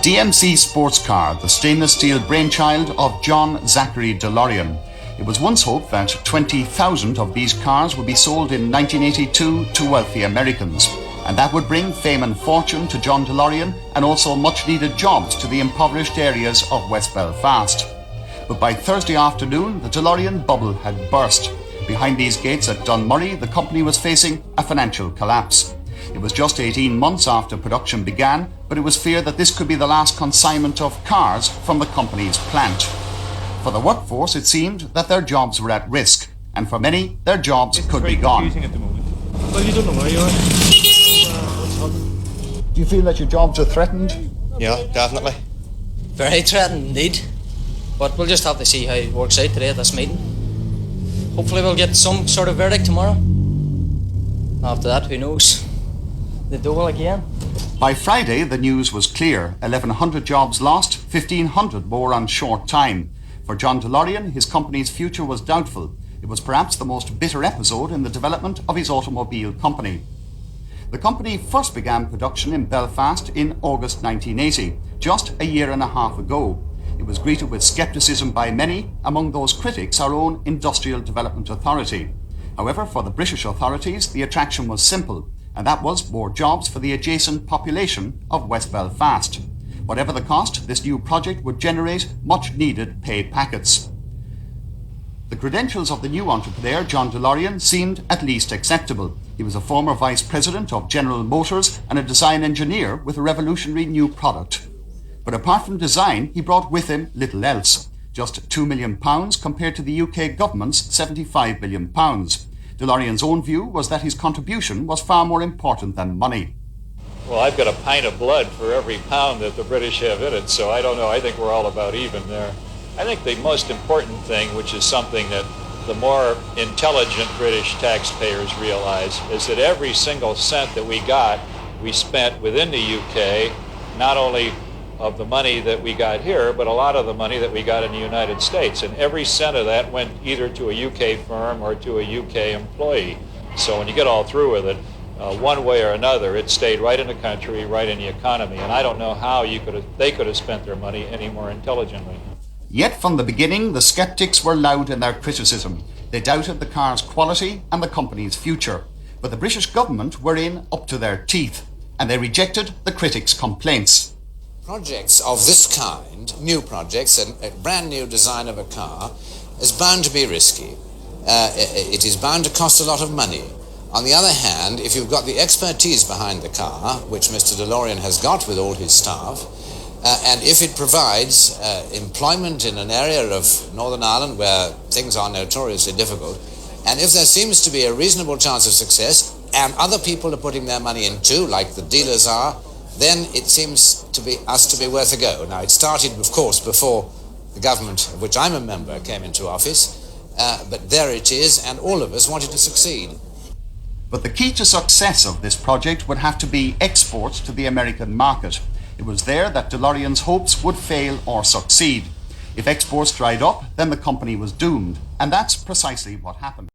DMC sports car, the stainless steel brainchild of John Zachary DeLorean. It was once hoped that 20,000 of these cars would be sold in 1982 to wealthy Americans, and that would bring fame and fortune to John DeLorean and also much-needed jobs to the impoverished areas of West Belfast. But by Thursday afternoon, the DeLorean bubble had burst. Behind these gates at Dunmurry, the company was facing a financial collapse. It was just 18 months after production began, but it was feared that this could be the last consignment of cars from the company's plant. For the workforce, it seemed that their jobs were at risk, and for many, their jobs could be gone. At the moment. Well, you don't know where you are. What's happening? Do you feel that your jobs are threatened? Yeah, definitely. Very threatened indeed. But we'll just have to see how it works out today at this meeting. Hopefully we'll get some sort of verdict tomorrow. After that, who knows? The dole again. By Friday, the news was clear. 1,100 jobs lost, 1,500 more on short time. For John DeLorean, his company's future was doubtful. It was perhaps the most bitter episode in the development of his automobile company. The company first began production in Belfast in August 1980, just a year and a half ago. It was greeted with scepticism by many, among those critics our own Industrial Development Authority. However, for the British authorities, the attraction was simple, and that was more jobs for the adjacent population of West Belfast. Whatever the cost, this new project would generate much-needed pay packets. The credentials of the new entrepreneur, John DeLorean, seemed at least acceptable. He was a former vice president of General Motors and a design engineer with a revolutionary new product. But apart from design, he brought with him little else. Just £2 million compared to the UK government's £75 million. DeLorean's own view was that his contribution was far more important than money. Well, I've got a pint of blood for every pound that the British have in it, so I don't know. I think we're all about even there. I think the most important thing, which is something that the more intelligent British taxpayers realize, is that every single cent that we got, we spent within the UK, not only of the money that we got here, but a lot of the money that we got in the United States. And every cent of that went either to a UK firm or to a UK employee. So when you get all through with it, one way or another, it stayed right in the country, right in the economy. And I don't know how they could have spent their money any more intelligently. Yet from the beginning, the skeptics were loud in their criticism. They doubted the car's quality and the company's future. But the British government were in up to their teeth, and they rejected the critics' complaints. Projects of this kind, new projects, a brand new design of a car, is bound to be risky. It is bound to cost a lot of money. On the other hand, if you've got the expertise behind the car, which Mr. DeLorean has got with all his staff, and if it provides employment in an area of Northern Ireland where things are notoriously difficult, and if there seems to be a reasonable chance of success, and other people are putting their money in too, like the dealers are, then it seems to be worth a go. Now, it started, of course, before the government, of which I'm a member, came into office, but there it is, and all of us wanted to succeed. But the key to success of this project would have to be exports to the American market. It was there that DeLorean's hopes would fail or succeed. If exports dried up, then the company was doomed, and that's precisely what happened.